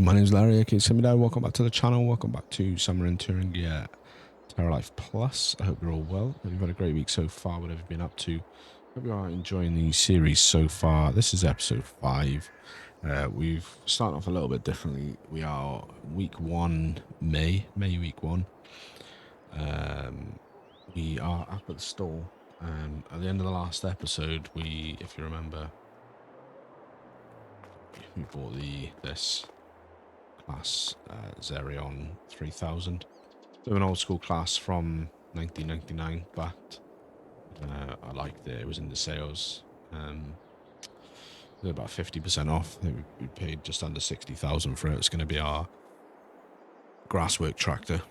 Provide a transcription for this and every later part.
My name is Larry, aka Simudad. Welcome back to the channel. Welcome back to Summer in Thuringia Terralife Plus. I hope you're all well. Hope you've had a great week so far, whatever you've been up to. Hope you are enjoying the series so far. This is episode 5. We've started off a little bit differently. We are week 1, May week 1. We are up at the store. At the end of the last episode, if you remember, we bought this class Xerion 3000. So an old school class from 1999, but I liked it. It was in the sales. It was about 50% off. I think we paid just under 60,000 for it. It's going to be our grasswork tractor.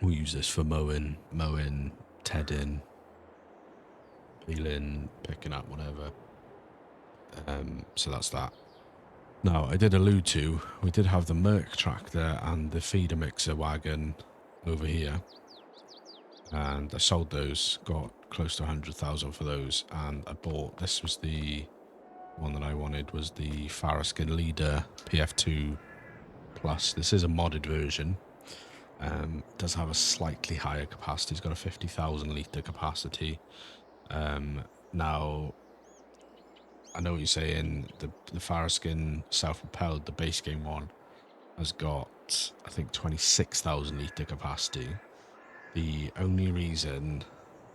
We use this for mowing, tedding, peeling, picking up, whatever. So that's that. Now, I did allude to, we did have the Merc tractor and the feeder mixer wagon over here. And I sold those, got close to 100,000 for those. And I bought, this was the one that I wanted, was the Faraskin Leader PF2 Plus. This is a modded version. It does have a slightly higher capacity. It's got a 50,000 litre capacity. Now, I know what you're saying, the Faraskin self-propelled, the base game one, has got, I think, 26,000 litre capacity. The only reason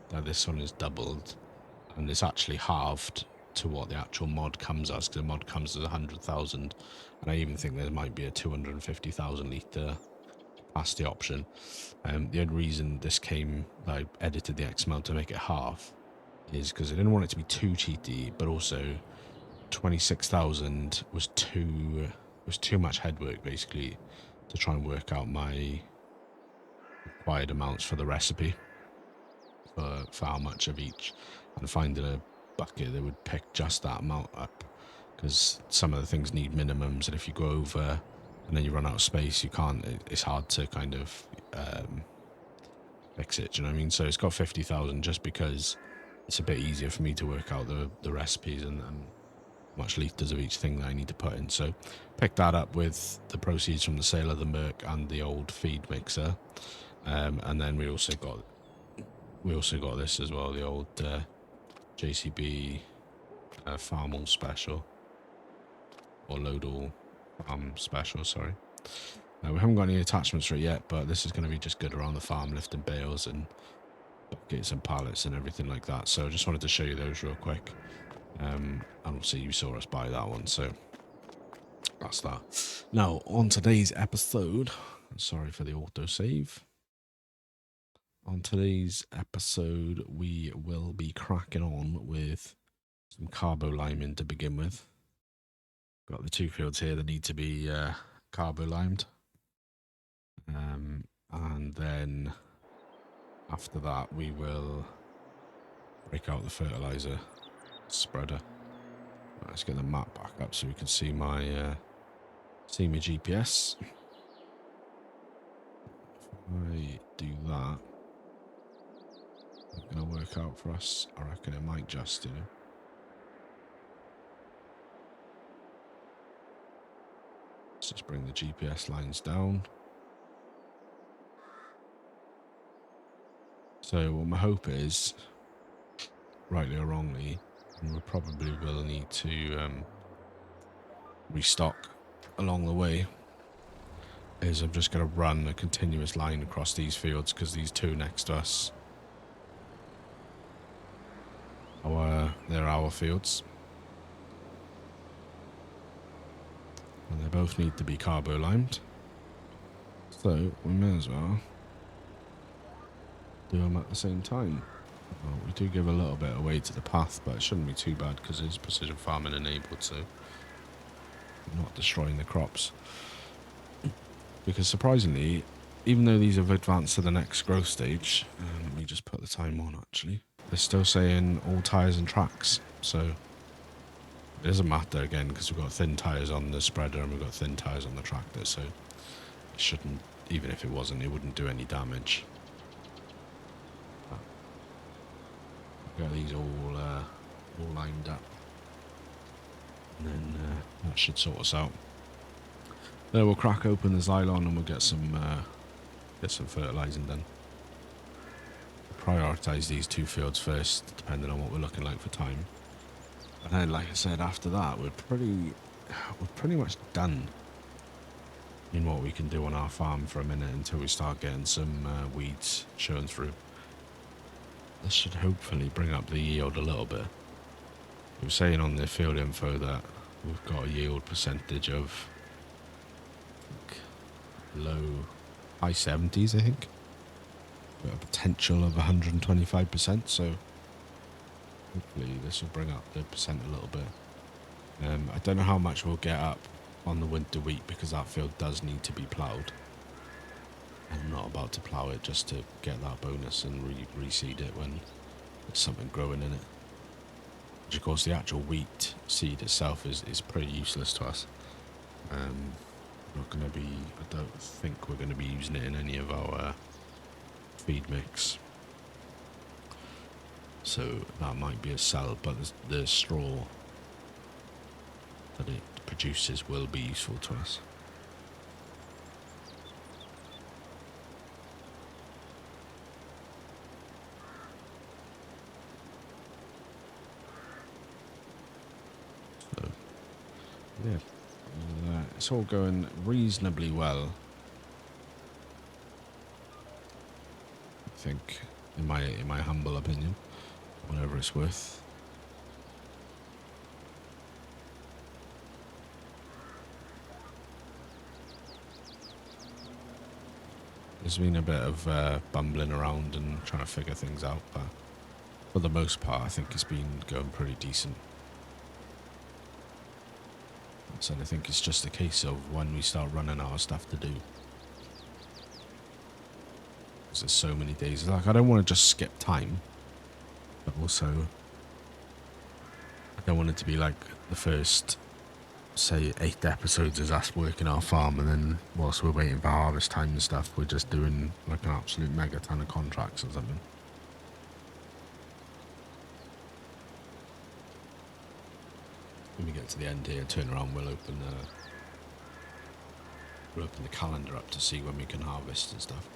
that this one is doubled, and it's actually halved to what the actual mod comes as, because the mod comes as 100,000, and I even think there might be a 250,000 litre capacity option. The only reason this came, I edited the XML to make it half, is because I didn't want it to be too cheaty, but also 26,000 was too much headwork basically to try and work out my required amounts for the recipe for how much of each, and finding a bucket that would pick just that amount up, because some of the things need minimums, and if you go over and then you run out of space, you can't, it's hard to kind of fix it, do you know what I mean? So it's got 50,000 just because it's a bit easier for me to work out the recipes and much litres of each thing that I need to put in. So pick that up with the proceeds from the sale of the Merc and the old feed mixer. And then we also got this as well, the old JCB farm all special, or load all farm special, sorry. We haven't got any attachments for it yet, but this is going to be just good around the farm, lifting bales and buckets and pallets and everything like that. So I just wanted to show you those real quick. And obviously you saw us buy that one, so that's that. Now, on today's episode, sorry for the autosave. On today's episode, we will be cracking on with some carboliming to begin with. Got the 2 fields here that need to be carbolimed. And then after that, we will break out the fertilizer spreader. Right, let's get the map back up so we can see my GPS. If I do that, it's gonna work out for us. I reckon it might just, you know. Let's just bring the GPS lines down. So what my hope is, rightly or wrongly, and we probably will need to restock along the way, is I'm just going to run a continuous line across these fields, because these two next to us, they're our fields, and they both need to be carbo-limed, so we may as well do them at the same time. Well, we do give a little bit away to the path, but it shouldn't be too bad because it's precision farming enabled, so we're not destroying the crops. Because surprisingly, even though these have advanced to the next growth stage, let me just put the time on actually, they're still saying all tyres and tracks, so it doesn't matter again because we've got thin tyres on the spreader and we've got thin tyres on the tractor, so it shouldn't, even if it wasn't, it wouldn't do any damage. Got these all lined up, and then that should sort us out. Then we'll crack open the Xylon and we'll get some fertilizing done. Prioritize these 2 fields first, depending on what we're looking like for time. And then, like I said, after that, we're pretty much done in what we can do on our farm for a minute until we start getting some weeds showing through. This should hopefully bring up the yield a little bit. It was saying on the field info that we've got a yield percentage of high 70s, I think. Got a potential of 125%, so hopefully this will bring up the percent a little bit. I don't know how much we'll get up on the winter wheat because that field does need to be ploughed. I'm not about to plough it just to get that bonus and reseed it when there's something growing in it. Which of course the actual wheat seed itself is pretty useless to us. Not going to be, I don't think we're going to be using it in any of our feed mix. So that might be a sell, but the straw that it produces will be useful to us. So, yeah, it's all going reasonably well, I think, in my humble opinion, whatever it's worth. There's been a bit of bumbling around and trying to figure things out, but for the most part, I think it's been going pretty decent. So I think it's just a case of when we start running out of stuff to do. Because there's so many days. Like, I don't want to just skip time, but also I don't want it to be like the first, say, 8 episodes is us working our farm, and then whilst we're waiting for harvest time and stuff, we're just doing like an absolute mega ton of contracts or something. When we get to the end here, turn around, we'll open the calendar up to see when we can harvest and stuff.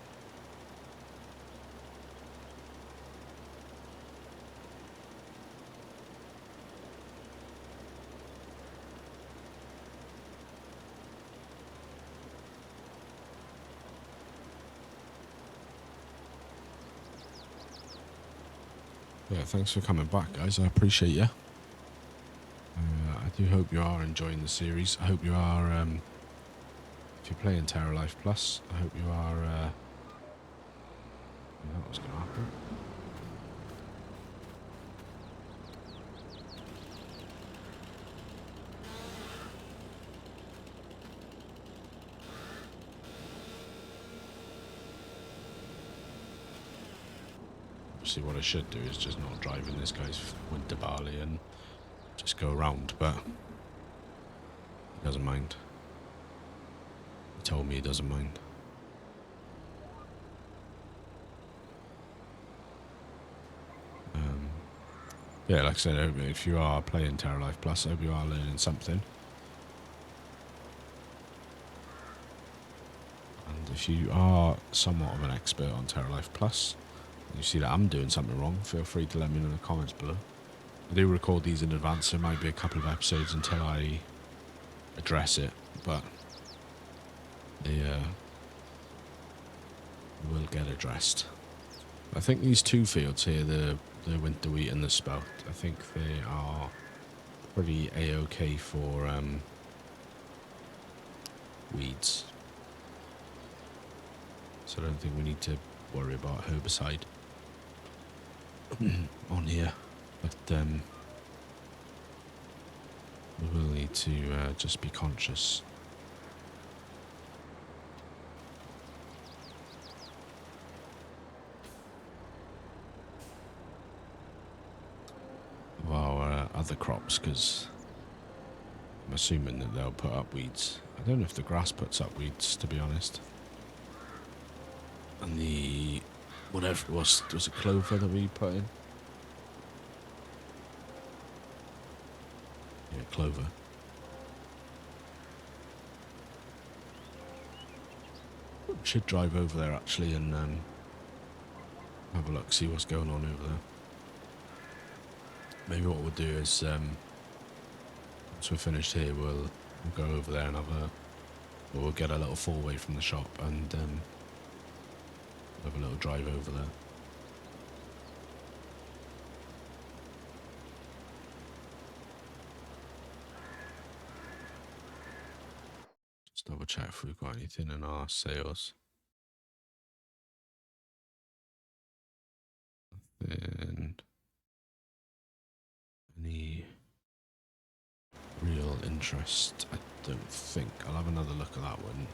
Yeah, thanks for coming back, guys. I appreciate you. I do hope you are enjoying the series. I hope you are, if you're playing Terralife Plus, I hope you are, you know what's going to happen. Obviously what I should do is just not drive in this guy's winter barley and just go around, but he doesn't mind. He told me he doesn't mind. Yeah, like I said, if you are playing Terralife Plus, I hope you are learning something. And if you are somewhat of an expert on Terralife Plus, and you see that I'm doing something wrong, feel free to let me know in the comments below. I do record these in advance, so there might be a couple of episodes until I address it, but they will get addressed. I think these 2 fields here, the winter wheat and the spout, I think they are pretty a-okay for weeds. So I don't think we need to worry about herbicide on here. But we will need to just be conscious. Of our other crops, because I'm assuming that they'll put up weeds. I don't know if the grass puts up weeds, to be honest. And the whatever it was it clover that we put in? Yeah, clover. should drive over there actually and have a look, see what's going on over there. Maybe what we'll do is, once we're finished here, we'll go over there and we'll get a little four-way from the shop and have a little drive over there. Just double check if we've got anything in our sales. Then any real interest? I don't think. I'll have another look at that one.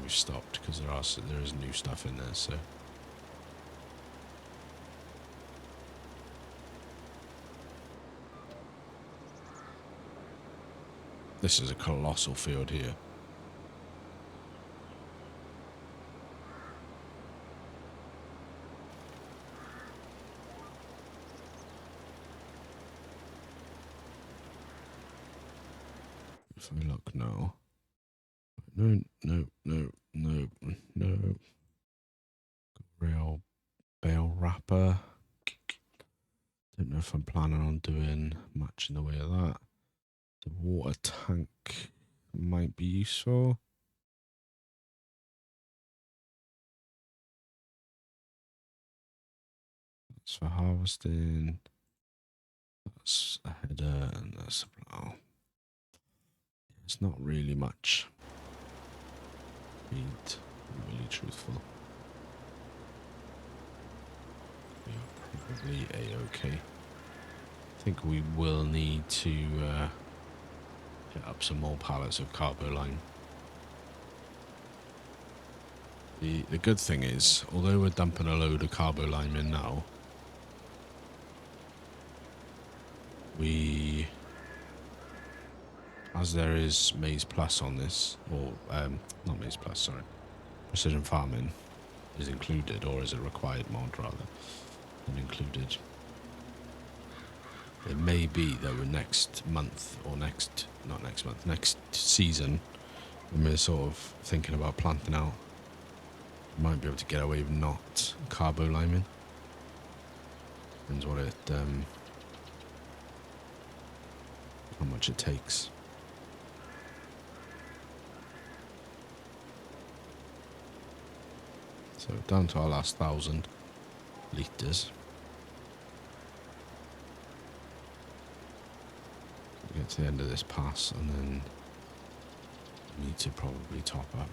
We've stopped because there is new stuff in there. So this is a colossal field here. If I look now, no. Real bale wrapper. Don't know if I'm planning on doing much in the way of that. The water tank might be useful. That's for harvesting. That's a header and that's a plow. It's not really much. Being really truthful. We are probably a-okay. I think we will need to get up some more pallets of Carboliming. The good thing is, although we're dumping a load of Carboliming in now, as there is Maize Plus on this, or not Maize Plus, sorry, Precision Farming is included, or is a required mod rather than included. It may be that next month, or next season, when we're sort of thinking about planting out, we might be able to get away with not Carboliming. Depends what it, how much it takes. So down to our last 1,000 litres. We get to the end of this pass and then we need to probably top up.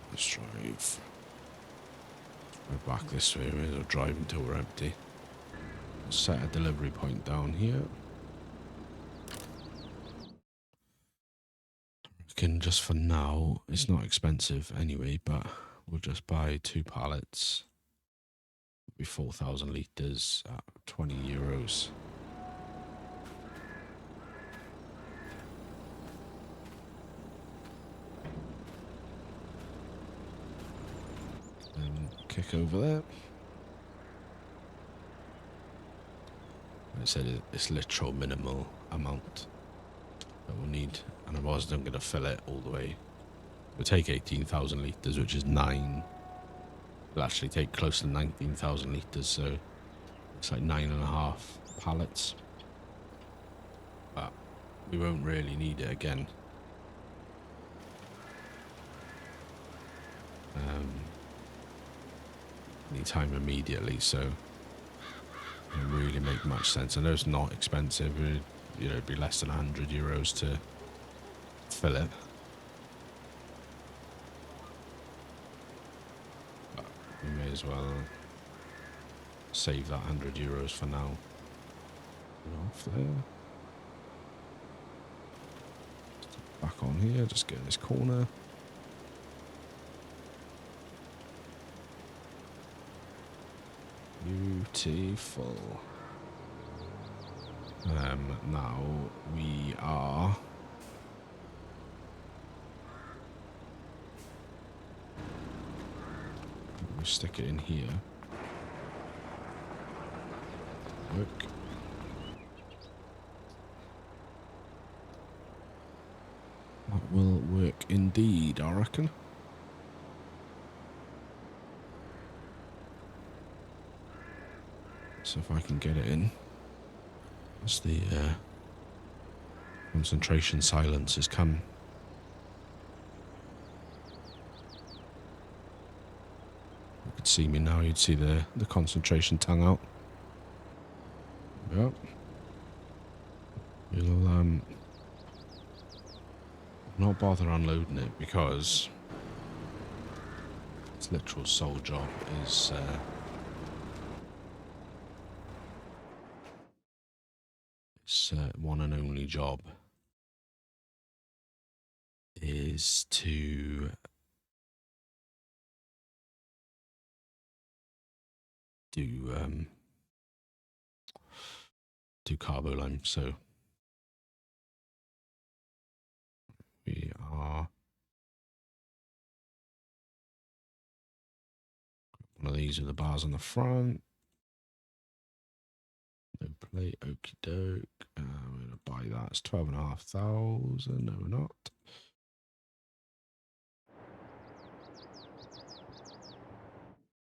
Let's drive. We're back this way, we'll drive until we're empty. Set a delivery point down here. I reckon just for now, it's not expensive anyway, but we'll just buy 2 pallets. It'll be 4,000 litres at €20. Then kick over there. I said it's literal minimal amount that we'll need, and I wasn't going to fill it all the way. We'll take 18,000 litres, which is 9. We'll actually take close to 19,000 litres, so it's like 9.5 pallets. But we won't really need it again. Anytime immediately, so it doesn't really make much sense. I know it's not expensive, it'd be less than €100 to fill it. But we may as well save that €100 for now. Off there. Back on here, just get in this corner. Beautiful. Now we are we'll stick it in here. work. That will work indeed, I reckon. So if I can get it in, as the concentration silence has come. You could see me now, you'd see the concentration tongue out. Yep. We'll not bother unloading it because its literal sole job is its one and only job is to do Carbolime. So we are one of these with the bars on the front. No plate, okie doke. We're gonna buy that. It's 12,500. No, we're not.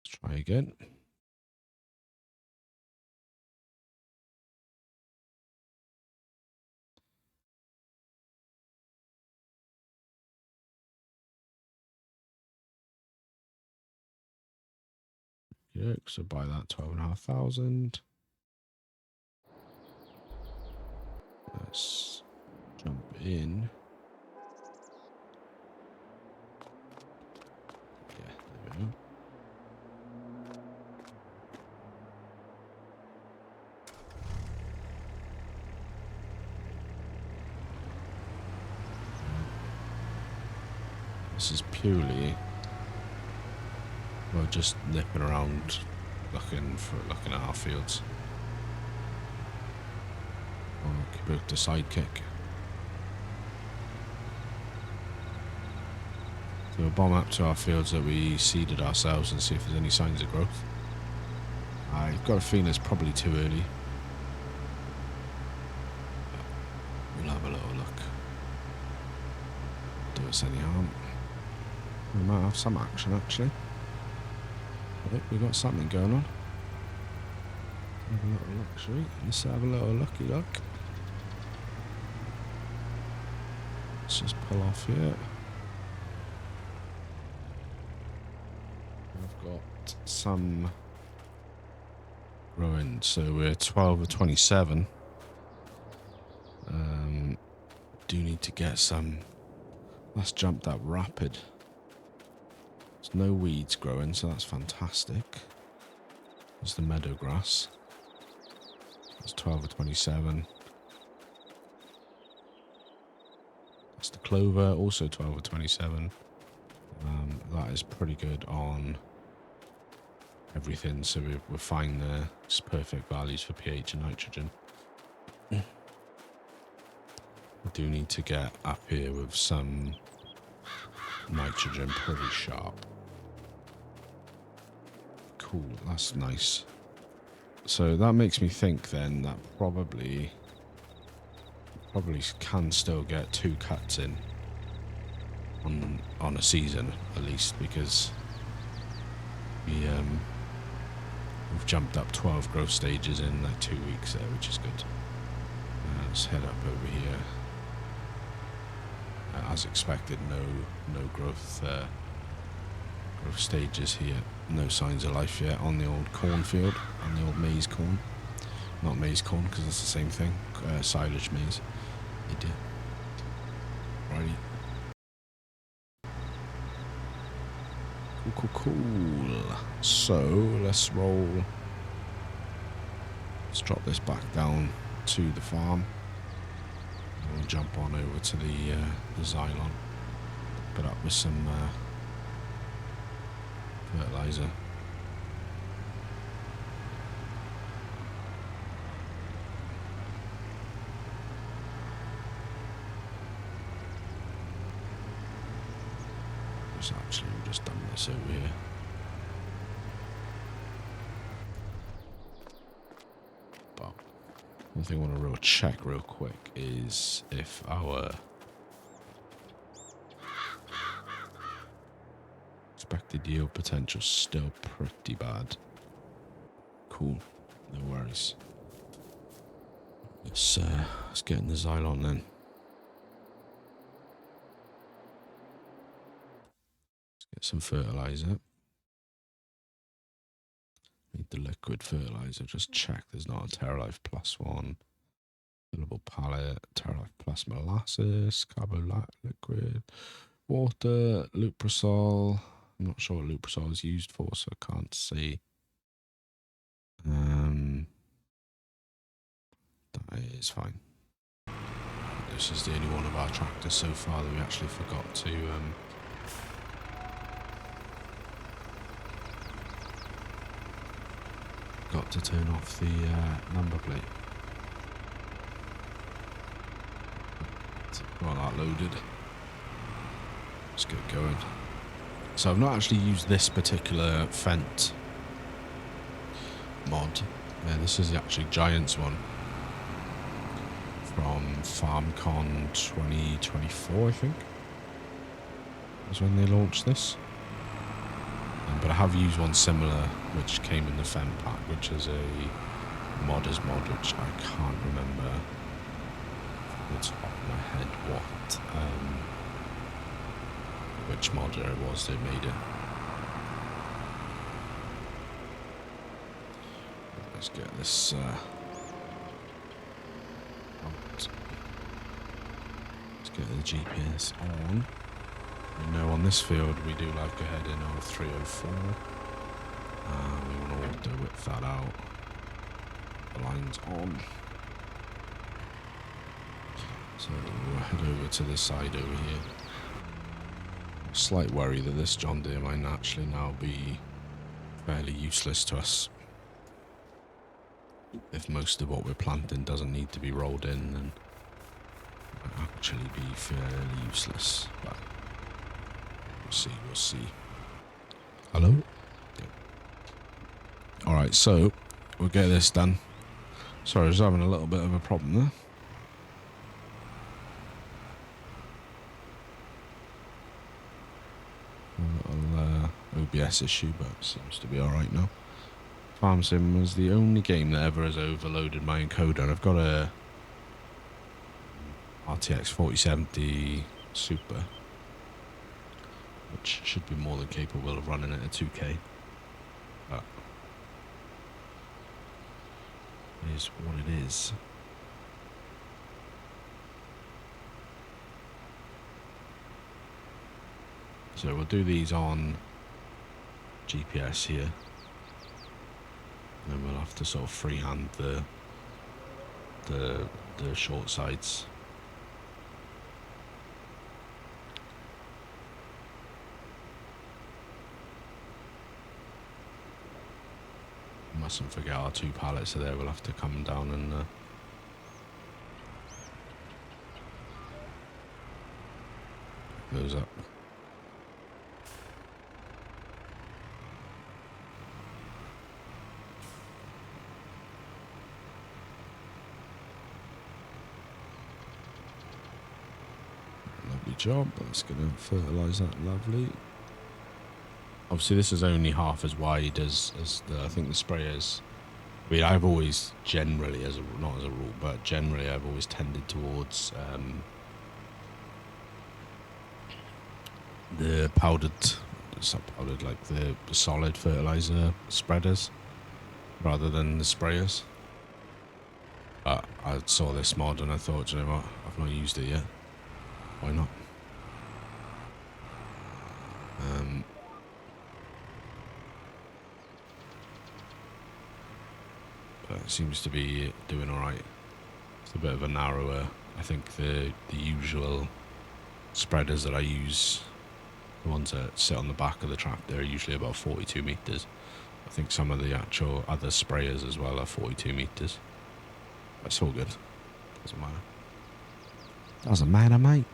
Let's try again. Yeah, so buy that 12,500. Let's jump in. Yeah, there we go. This is purely, well, just nipping around, looking at our fields. Oh, book the sidekick. So we'll bomb up to our fields that we seeded ourselves and see if there's any signs of growth. I've got a feeling it's probably too early. We'll have a little look. Do us any harm. We might have some action actually. I think we've got something going on. Have a little look, shall we? Let's have a little looky look. Let's just pull off here. I've got some growing, so we're 12 or 27. Do need to get some. Let's jump that rapid. There's no weeds growing, so that's fantastic. There's the meadow grass. That's 12 or 27. That's the clover, also 12 or 27. That is pretty good on everything, so we're fine there. It's perfect values for pH and nitrogen. I do need to get up here with some nitrogen pretty sharp. Cool, that's nice. So that makes me think then that probably can still get 2 cuts in on a season at least, because we've jumped up 12 growth stages in like 2 weeks there, which is good. Let's head up over here. As expected, no growth stages here. No signs of life yet on the old cornfield, on the old maize corn. Not maize corn because it's the same thing. Silage maize. Idiot. Righty. Cool. So let's roll. Let's drop this back down to the farm. We'll jump on over to the Xylon. Put up with some fertilizer. Actually, we've just done this over here. One thing I want to check real quick is if our expected yield potential is still pretty bad. Cool, no worries. Let's get in the Xylon then. Let's get some fertilizer. Need the liquid fertilizer. Just check there's not a Terralife Plus one. Fillable pallet, Terralife Plus molasses, Carboliming liquid, water, Luprosol. I'm not sure what Luprosol is used for, so I can't see. That is fine. This is the only one of our tractors so far that we actually forgot to turn off the number plate. Got that loaded. Let's get going. So I've not actually used this particular Fent mod. Yeah, this is the actually Giants one from FarmCon 2024, I think. That's when they launched this. But I have used one similar, which came in the Fent pack, which is a modder's mod, which I can't remember off the top of my head which modder it was that made it. Let's get this out. Let's get the GPS on. You know, on this field we do like a heading of 304. We want to auto whip that out. The line's on. So we'll head over to this side over here. Slight worry that this John Deere might actually now be fairly useless to us. If most of what we're planting doesn't need to be rolled in, then it might actually be fairly useless. But we'll see. Hello? Yeah. Alright, so we'll get this done. Sorry, I was having a little bit of a problem there. A little OBS issue, but it seems to be alright now. Farm Sim was the only game that ever has overloaded my encoder, and I've got a RTX 4070 Super, which should be more than capable of running at a 2K. But it is what it is. So we'll do these on GPS here. And then we'll have to sort of freehand the short sides. Mustn't forget our 2 pallets are there. We'll have to come down and those up. Lovely job. That's going to fertilise that lovely. Obviously, this is only half as wide as I think the sprayers. I mean, I've always generally, not as a rule, but generally I've always tended towards the powdered, like the solid fertilizer spreaders rather than the sprayers. But I saw this mod and I thought, you know what, I've not used it yet. Why not? But it seems to be doing alright. It's a bit of a narrower. I think the usual spreaders that I use, the ones that sit on the back of the tractor, are usually about 42 meters. I think some of the actual other sprayers as well are 42 meters. That's all good. Doesn't matter. Doesn't matter, mate.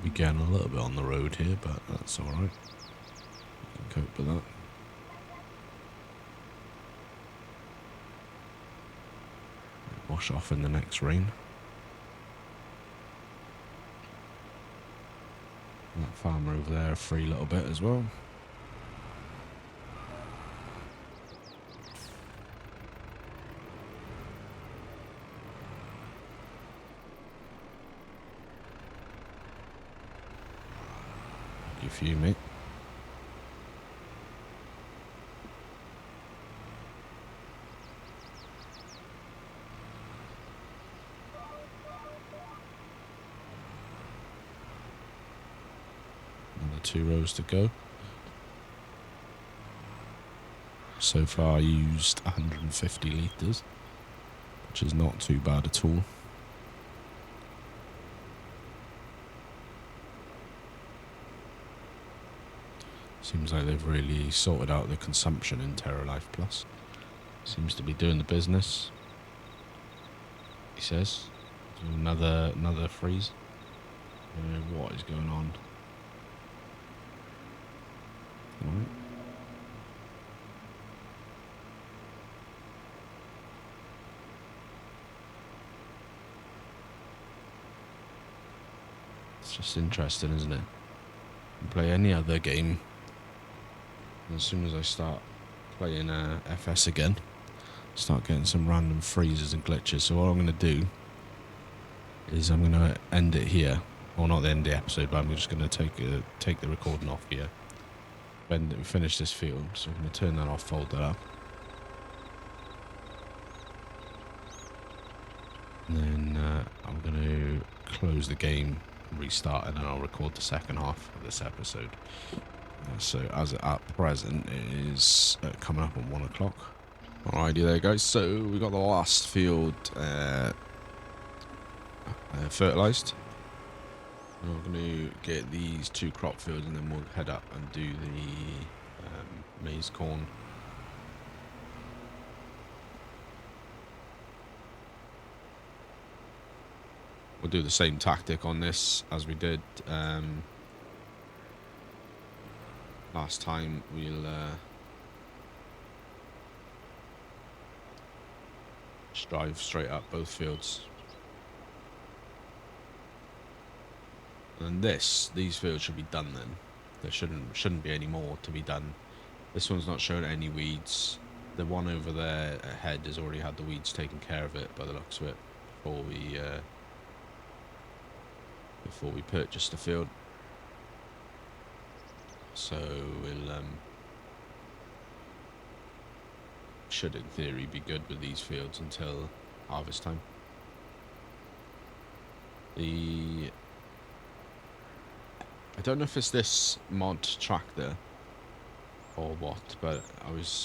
be getting a little bit on the road here, but that's alright. Can cope with that. Wash off in the next rain. That farmer over there, a free little bit as well. Thank you for you, mate. Another 2 rows to go. So far I used 150 litres, which is not too bad at all. Seems like they've really sorted out the consumption in Terralife Plus. Seems to be doing the business. He says. Another freeze. What is going on? Right. It's just interesting, isn't it? You can play any other game. As soon as I start playing FS again, start getting some random freezes and glitches. So what I'm going to do is I'm going to end it here. Well, not end the episode, but I'm just going to take the recording off here. When we finish this field, so I'm going to turn that off, fold that up. And then I'm going to close the game, restart, and then I'll record the second half of this episode. So as at present, it is coming up at 1 o'clock. Alrighty there, guys. So we got the last field fertilized. We're going to get these 2 crop fields, and then we'll head up and do the maize corn. We'll do the same tactic on this as we did last time. We'll just drive straight up both fields. And these fields should be done then. There shouldn't be any more to be done. This one's not showing any weeds. The one over there ahead has already had the weeds taken care of it by the looks of it before we purchased the field. So we'll should in theory be good with these fields until harvest time. I don't know if it's this mod tractor or what, but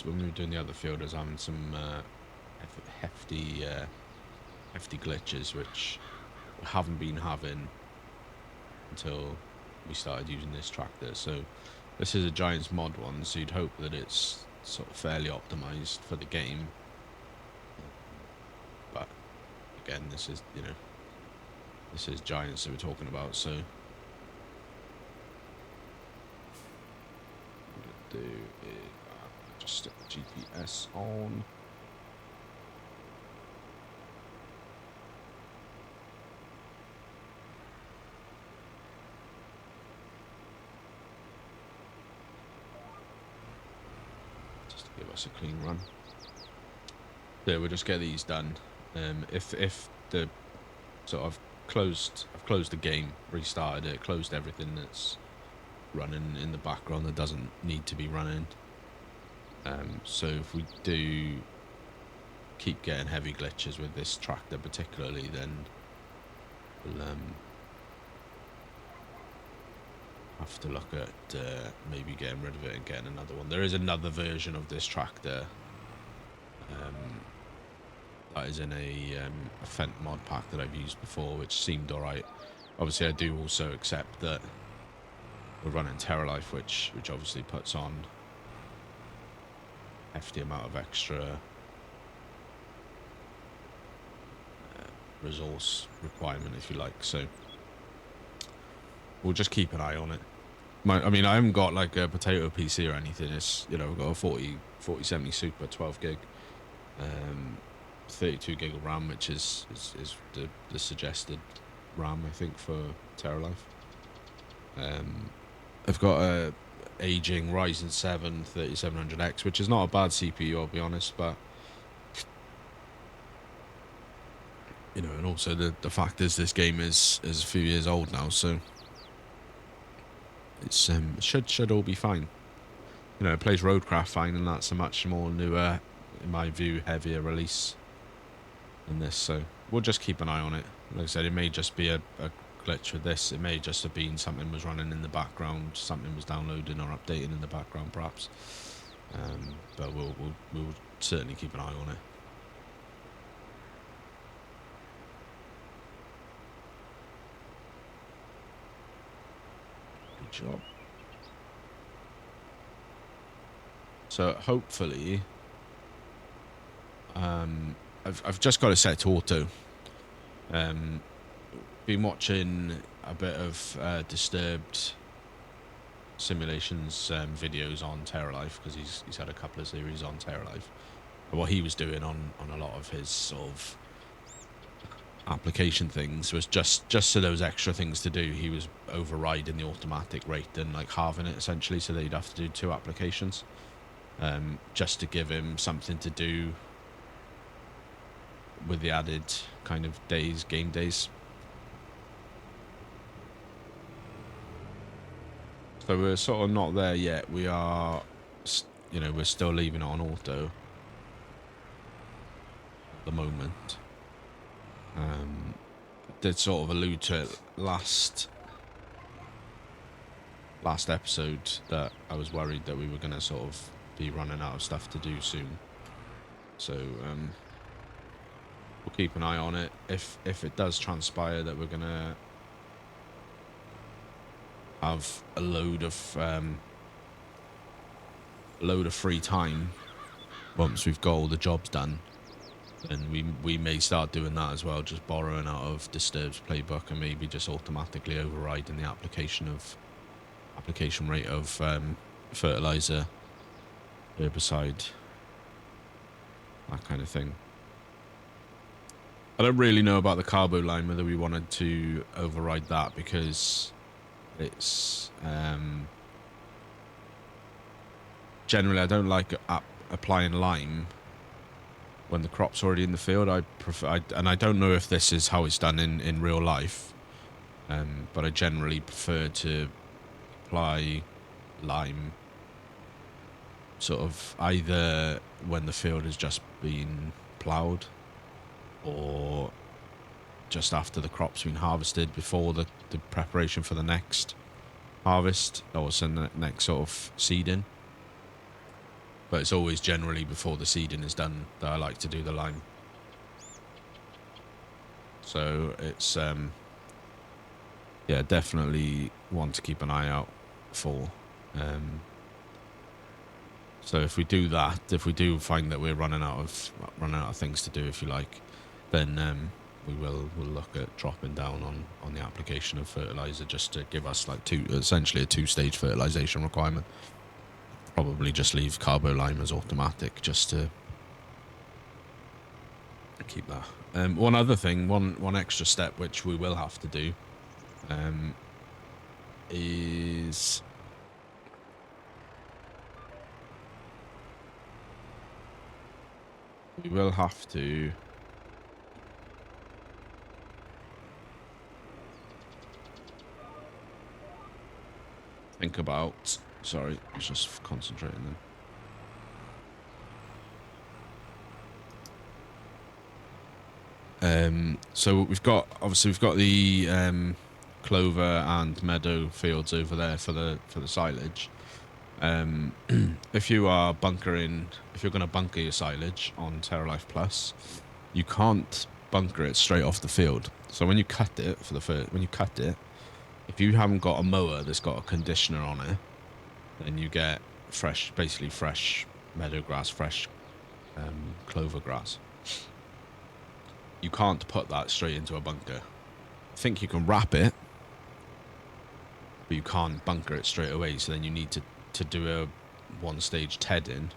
when we were doing the other field, I was having some hefty glitches, which we haven't been having until we started using this tractor. So this is a Giants mod one, so you'd hope that it's sort of fairly optimized for the game. But again, this is Giants that we're talking about, so do is just stick the GPS on. Just to give us a clean run. So we'll just get these done. If the I've closed the game, restarted it, closed everything that's running in the background that doesn't need to be running. So if we do keep getting heavy glitches with this tractor particularly, then we'll have to look at maybe getting rid of it and getting another one. There is another version of this tractor that is in a Fent mod pack that I've used before, which seemed alright. Obviously I do also accept that we're running Terralife, which obviously puts on hefty amount of extra resource requirement, if you like. So we'll just keep an eye on it. I mean, I haven't got like a potato PC or anything. It's, you know, we've got a 4070 Super 12 gig, 32 gig of RAM, which is the suggested RAM, I think, for Terralife. I've got a aging Ryzen 7 3700X, which is not a bad CPU, I'll be honest, but you know, and also the fact is this game is a few years old now, so it's should all be fine. You know, it plays Roadcraft fine, and that's a much more newer, in my view, heavier release than this, so we'll just keep an eye on it. Like I said, it may just be a glitch with this. It may just have been something was running in the background, something was downloading or updating in the background, perhaps. But we'll certainly keep an eye on it. Good job. So hopefully, I've just got it set to auto. Been watching a bit of Disturbed simulations videos on Terralife, because he's had a couple of series on Terralife. And what he was doing on a lot of his sort of application things was just so there was extra things to do, he was overriding the automatic rate and like halving it essentially, so that he'd have to do 2 applications, just to give him something to do with the added kind of game days. So we're sort of not there yet. We are, you know, we're still leaving it on auto at the moment. Did sort of allude to it last episode that I was worried that we were going to sort of be running out of stuff to do soon. So we'll keep an eye on it. If it does transpire that we're going to have a load of free time once we've got all the jobs done, then we may start doing that as well, just borrowing out of Disturbed's playbook and maybe just automatically overriding the application rate of fertilizer, herbicide, that kind of thing. I don't really know about the Carboliming, whether we wanted to override that, because it's generally I don't like applying lime when the crop's already in the field. I prefer, and I don't know if this is how it's done in real life, but I generally prefer to apply lime sort of either when the field has just been ploughed, or just after the crop's been harvested, before the preparation for the next harvest, or the next sort of seeding. But it's always generally before the seeding is done that I like to do the lime. So it's yeah, definitely one to keep an eye out for. So if we do that, if we do find that we're running out of things to do, if you like, then we'll look at dropping down on the application of fertilizer, just to give us like essentially a 2-stage fertilization requirement. Probably just leave Carbolime as automatic, just to keep that. One other thing, one extra step which we will have to do, is we will have to think about, sorry, I was just concentrating then. So we've got the clover and meadow fields over there for the silage. If you are bunkering, if you're going to bunker your silage on Terralife Plus, you can't bunker it straight off the field. So when you cut it if you haven't got a mower that's got a conditioner on it, then you get basically fresh meadow grass, fresh clover grass. You can't put that straight into a bunker. I think you can wrap it, but you can't bunker it straight away. So then you need to do a one-stage tedding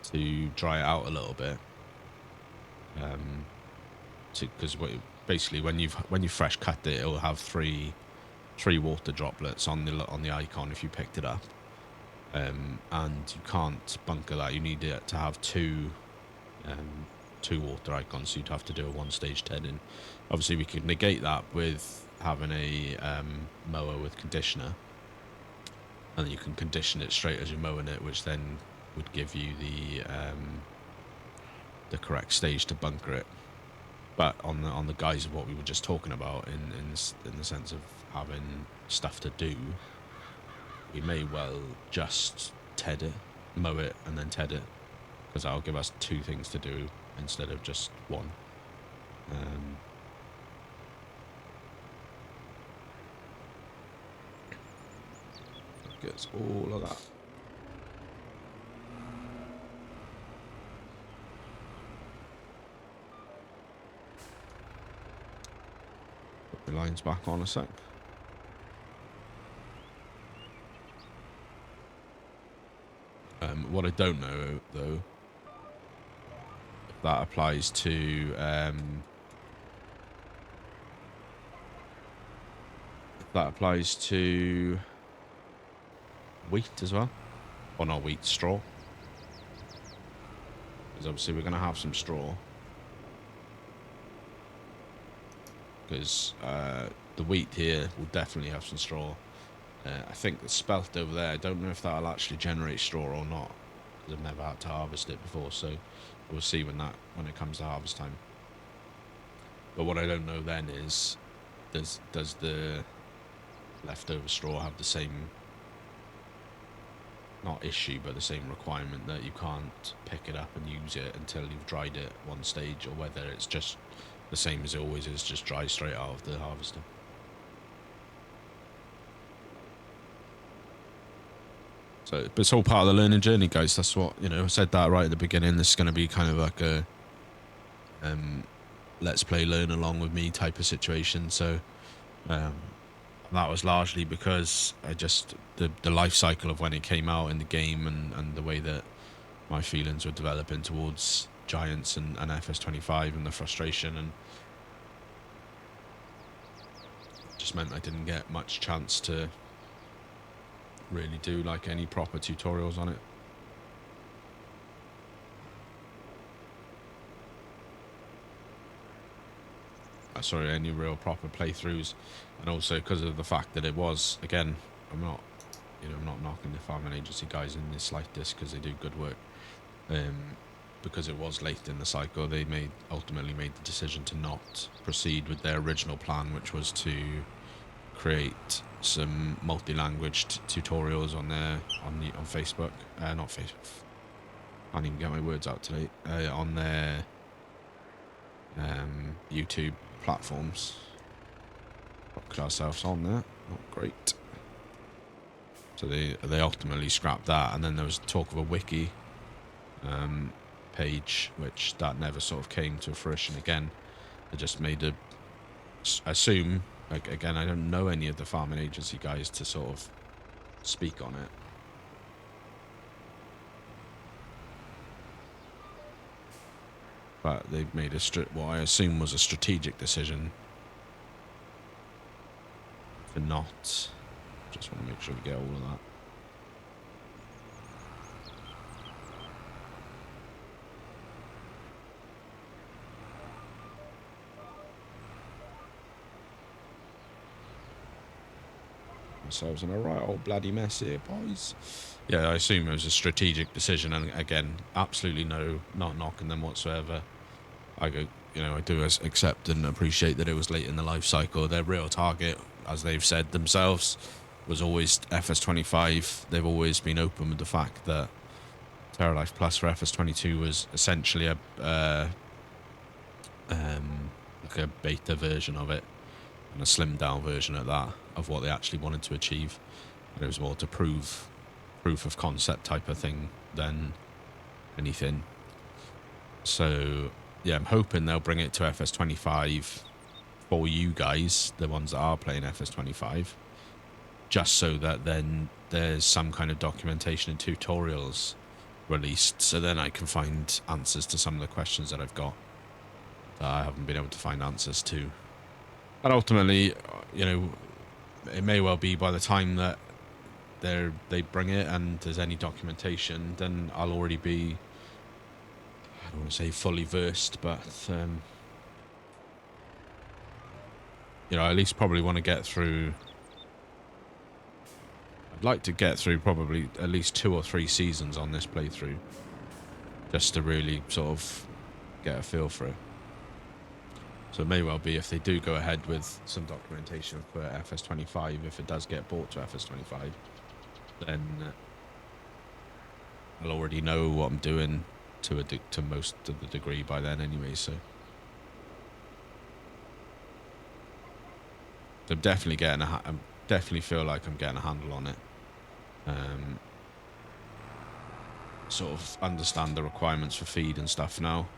to dry it out a little bit. Because basically when you fresh cut it, it will have three water droplets on the icon if you picked it up. And you can't bunker that. You need it to have two water icons, so you'd have to do a one-stage tedding. Obviously we could negate that with having a mower with conditioner, and you can condition it straight as you're mowing it, which then would give you the correct stage to bunker it. But on the guise of what we were just talking about, in the sense of having stuff to do, we may well just ted it, mow it, and then ted it, because that'll give us two things to do instead of just one. Gets all of that. Put the lines back on a sec. What I don't know though, if that applies to wheat as well, or not wheat, straw, because obviously we're going to have some straw, because the wheat here will definitely have some straw. I think the spelt over there, I don't know if that'll actually generate straw or not, because I've never had to harvest it before, so we'll see when it comes to harvest time. But what I don't know then is, does the leftover straw have the same, not issue, but the same requirement that you can't pick it up and use it until you've dried it one stage, or whether it's just the same as it always is, just dry straight out of the harvester. So, but it's all part of the learning journey, guys. That's what, I said that right at the beginning. This is going to be kind of like a let's play, learn along with me type of situation. So that was largely because the life cycle of when it came out in the game, and the way that my feelings were developing towards Giants and FS25, and the frustration, and just meant I didn't get much chance to really do like any proper tutorials on it. Sorry, any real proper playthroughs. And also because of the fact that it was, again, I'm not knocking the farming agency guys in the slightest, because they do good work. Because it was late in the cycle, they ultimately made the decision to not proceed with their original plan, which was to create some multi-language tutorials on Facebook. Not Facebook. I can't even get my words out today. On their YouTube platforms. Put ourselves on there. Not great. So they ultimately scrapped that, and then there was talk of a wiki page, which that never sort of came to fruition again. They just made assume, like, again, I don't know any of the farming agency guys to sort of speak on it. But they've made what I assume was a strategic decision to not. Just want to make sure we get all of that. Ourselves in a right old bloody mess here, boys. Yeah, I assume it was a strategic decision, and again, absolutely not knocking them whatsoever. I do accept and appreciate that it was late in the life cycle. Their real target, as they've said themselves, was always FS25. They've always been open with the fact that Terralife Plus for FS22 was essentially like a beta version of it, and a slimmed down version of that, of what they actually wanted to achieve. And it was more to proof of concept type of thing than anything. So yeah, I'm hoping they'll bring it to FS25 for you guys, the ones that are playing FS25. just so that then there's some kind of documentation and tutorials released, so then I can find answers to some of the questions that I've got that I haven't been able to find answers to. And ultimately, you know, it may well be by the time that they bring it and there's any documentation, then I'll already be, I don't want to say fully versed, but you know, I at least probably want to get through. I'd like to get through probably at least 2 or 3 seasons on this playthrough, just to really sort of get a feel for it. So it may well be, if they do go ahead with some documentation for FS25, if it does get bought to FS25, then I'll already know what I'm doing to most of the degree by then anyway. So I'm definitely getting I definitely feel like I'm getting a handle on it. Sort of understand the requirements for feed and stuff now.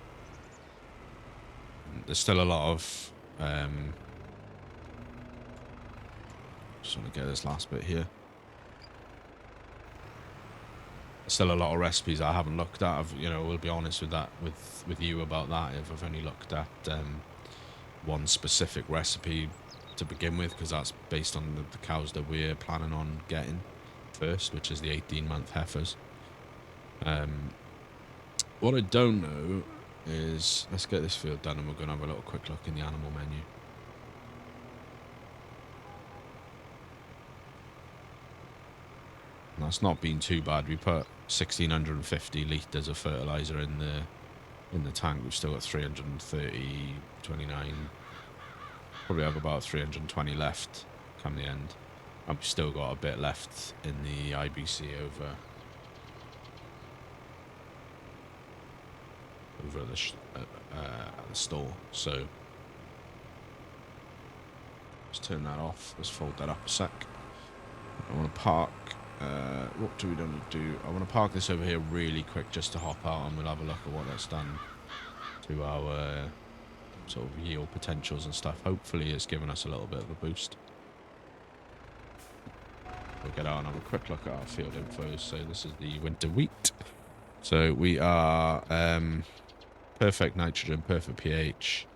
There's still a lot of just want to get this last bit here. There's still a lot of recipes I haven't looked at. You know, we'll be honest with that with you about that. If I've only looked at one specific recipe to begin with, because that's based on the cows that we're planning on getting first, which is the 18-month heifers. What I don't know is, let's get this field done and we're going to have a little quick look in the animal menu. And that's not been too bad. We put 1,650 litres of fertilizer in the tank. We've still got 330, 29. Probably have about 320 left come the end. And we've still got a bit left in the IBC over at the store. So let's turn that off. Let's fold that up a sec. I want to park. What do we want to do? I want to park this over here really quick just to hop out, and we'll have a look at what that's done to our sort of yield potentials and stuff. Hopefully it's given us a little bit of a boost. We'll get out and have a quick look at our field info. So this is the winter wheat. So we are perfect nitrogen, perfect pH.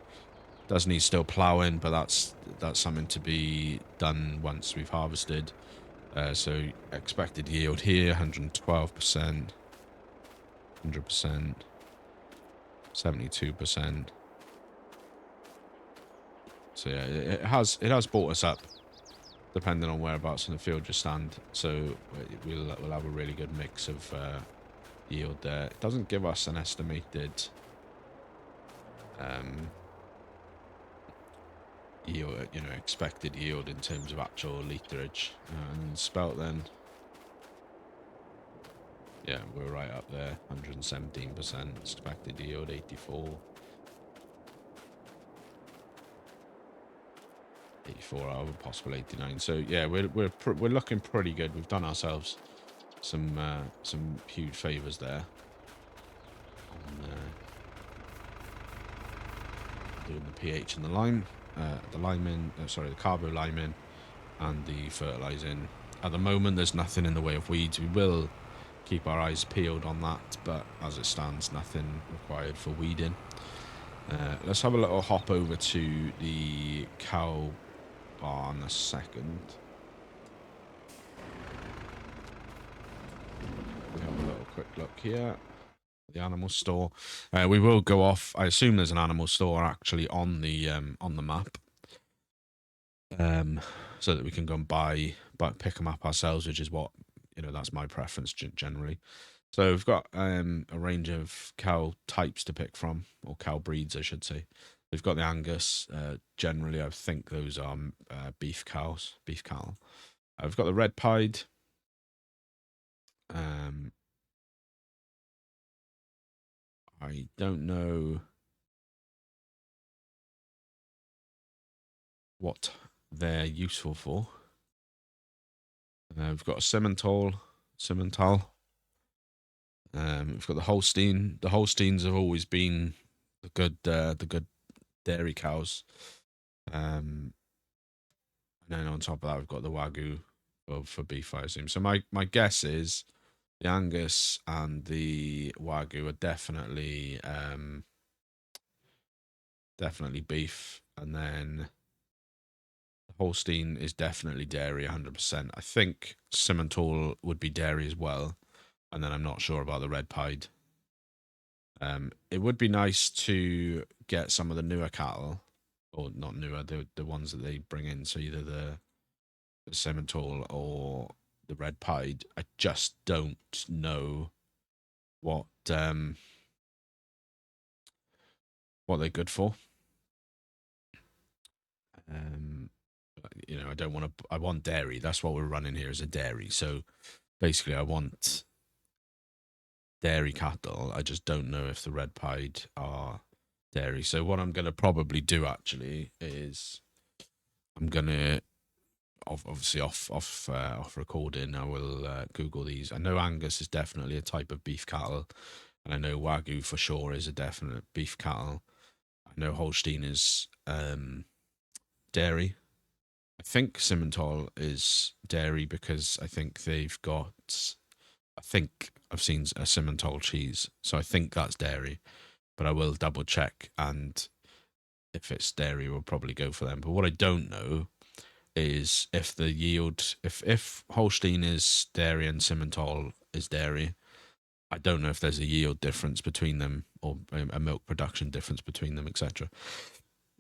Does need still ploughing, but that's something to be done once we've harvested. So expected yield here, 112%, 100%, 72%. So yeah, it has brought us up, depending on whereabouts in the field you stand. So we'll have a really good mix of yield there. It doesn't give us an estimated yield, you know, expected yield in terms of actual literage. And spelt then, yeah, we're right up there, 117%. Expected yield 84. 84 out of a possible 89. So yeah, we're looking pretty good. We've done ourselves some huge favors there. Doing the pH and the lime, the carboliming and the fertilizing. At the moment, there's nothing in the way of weeds. We will keep our eyes peeled on that, but as it stands, nothing required for weeding. Let's have a little hop over to the cow barn a second. We have a little quick look here. The animal store. We will go off. I assume there's an animal store actually on the map, so that we can go and pick them up ourselves, which is what, you know, that's my preference generally. So we've got a range of cow types to pick from, or cow breeds, I should say. We've got the Angus. Generally, I think those are beef cattle. We've got the red pied. I don't know what they're useful for. We've got a Simmental. We've got the Holstein. The Holsteins have always been the good dairy cows. And then on top of that, we've got the Wagyu. for beef, I assume. So my guess is the Angus and the Wagyu are definitely definitely beef, and then the Holstein is definitely dairy, 100%. I think Simmental would be dairy as well, and then I'm not sure about the red pied. It would be nice to get some of the newer cattle, or not newer, the ones that they bring in. So either the Simmental or the red pied. I just don't know what they're good for. You know, I don't want to. I want dairy. That's what we're running here, is a dairy. So basically, I want dairy cattle. I just don't know if the red pied are dairy. So what I'm going to probably do actually is I'm going to obviously off recording. I will Google these. I know Angus is definitely a type of beef cattle, and I know Wagyu for sure is a definite beef cattle. I know Holstein is dairy. I think Simmental is dairy because I think they've got. I think I've seen a Simmental cheese, so I think that's dairy. But I will double check, and if it's dairy, we'll probably go for them. But what I don't know is if the yield, if Holstein is dairy and Simmental is dairy, I don't know if there's a yield difference between them or a milk production difference between them, etc.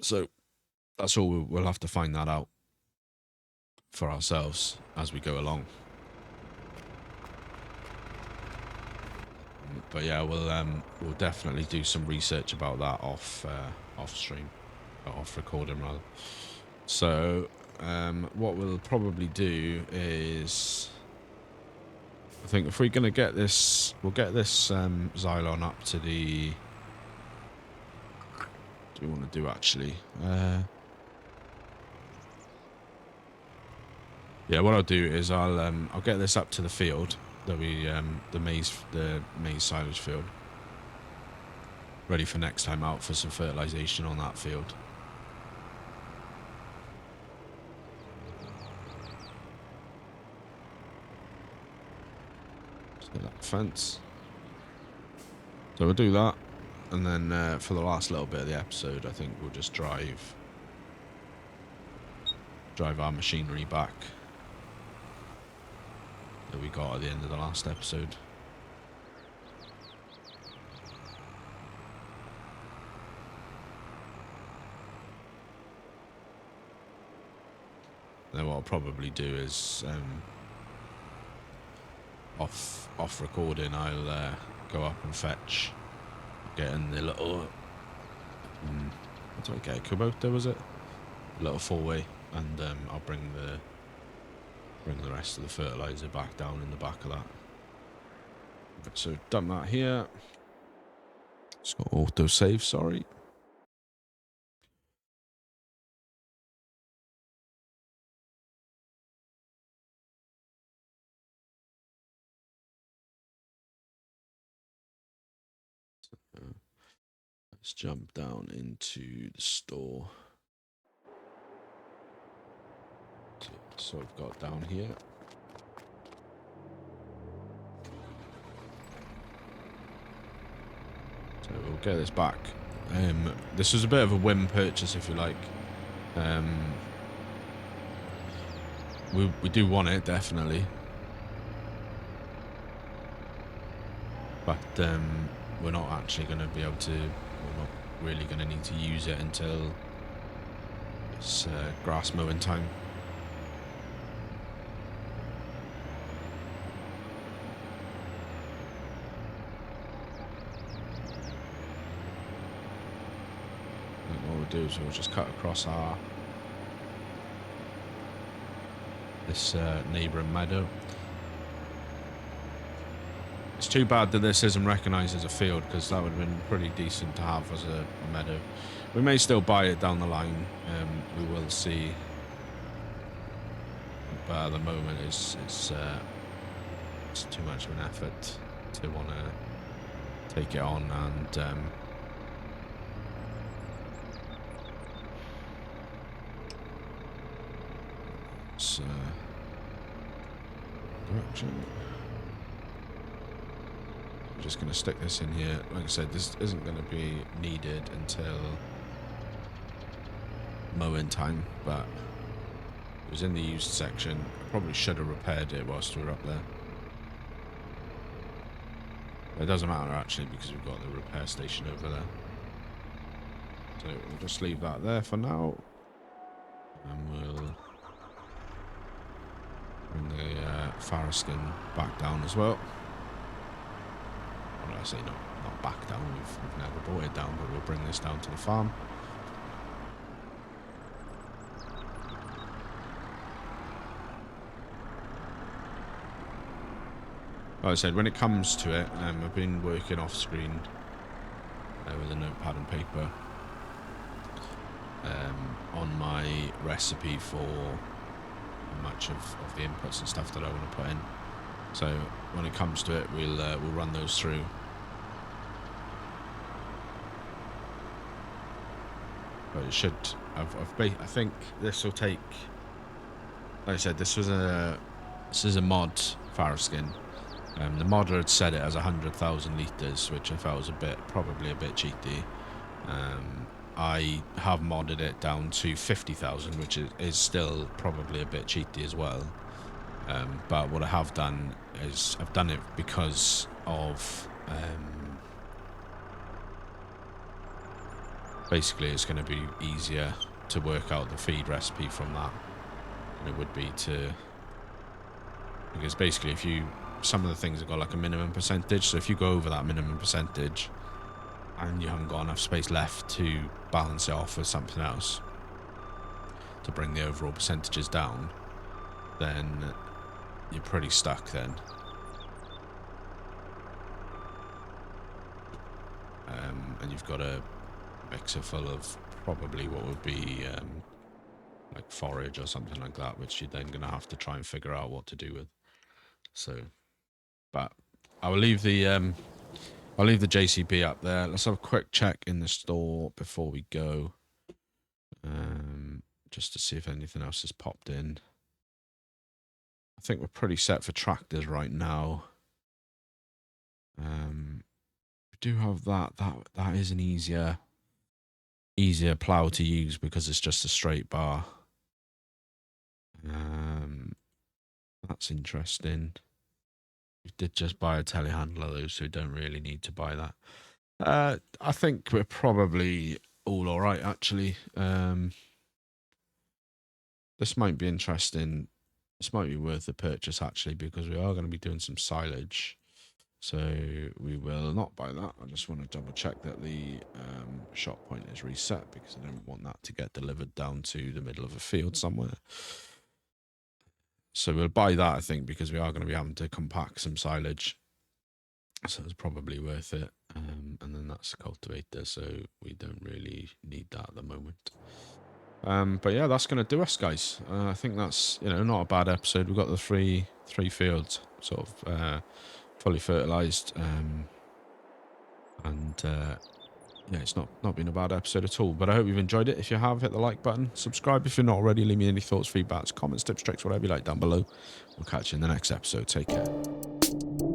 So that's all. We'll have to find that out for ourselves as we go along. But yeah, we'll definitely do some research about that off stream, off recording rather. So what we'll probably do is, I think if we're gonna get this, we'll get this Xylon up to the. What do we want to do actually? Yeah, what I'll do is I'll get this up to the field that we the maize silage field, ready for next time out for some fertilization on that field. So that fence. So we'll do that, and then for the last little bit of the episode, I think we'll just drive our machinery back that we got at the end of the last episode. Then what I'll probably do is off recording, I'll go up and fetch, get in the little what did I get, a Kubota was it? A little 4-way, and I'll bring the rest of the fertilizer back down in the back of that. So done that here. It's got auto save, sorry. Let's jump down into the store. So I've got down here. So we'll get this back. This was a bit of a whim purchase, if you like. We do want it, definitely. But we're not actually going to be able to, we're not really going to need to use it until it's grass mowing time. What we'll do is we'll just cut across this neighbouring meadow. It's too bad that this isn't recognised as a field, because that would have been pretty decent to have as a meadow. We may still buy it down the line. We will see. But at the moment, it's too much of an effort to want to take it on, and section. I'm just going to stick this in here. Like I said, this isn't going to be needed until mowing time, but it was in the used section. I probably should have repaired it whilst we were up there. But it doesn't matter actually, because we've got the repair station over there. So we'll just leave that there for now. And we'll bring the farrow skin back down as well. Or I say not back down, we've never brought it down, but we'll bring this down to the farm. Like I said, when it comes to it, I've been working off screen with a notepad and paper on my recipe for much of the inputs and stuff that I want to put in. So when it comes to it, we'll run those through. But it should. I think this will take. Like I said, this is a mod farrow skin. The modder had set it as 100,000 litres, which I felt was probably a bit cheaty. I have modded it down to 50,000, which is still probably a bit cheaty as well. But what I have done is I've done it because of basically it's going to be easier to work out the feed recipe from that than it would be because basically some of the things have got like a minimum percentage, so if you go over that minimum percentage and you haven't got enough space left to balance it off with something else to bring the overall percentages down, then you're pretty stuck then. And you've got a mixer full of probably what would be like forage or something like that, which you're then going to have to try and figure out what to do with. So, but I will leave the JCB up there. Let's have a quick check in the store before we go, just to see if anything else has popped in. I think we're pretty set for tractors right now. We do have that is an easier plow to use because it's just a straight bar. That's interesting. We did just buy a telehandler though, so we don't really need to buy that. I think we're probably all alright actually. This might be interesting. This might be worth the purchase actually, because we are going to be doing some silage. So we will not buy that. I just want to double check that the shop point is reset, because I don't want that to get delivered down to the middle of a field somewhere. So we'll buy that, I think, because we are going to be having to compact some silage. So it's probably worth it. And then that's a cultivator, so we don't really need that at the moment. But yeah, that's going to do us, guys. I think that's, not a bad episode. We've got the three fields sort of fully fertilized. Yeah, it's not been a bad episode at all. But I hope you've enjoyed it. If you have, hit the like button. Subscribe if you're not already. Leave me any thoughts, feedbacks, comments, tips, tricks, whatever you like down below. We'll catch you in the next episode. Take care.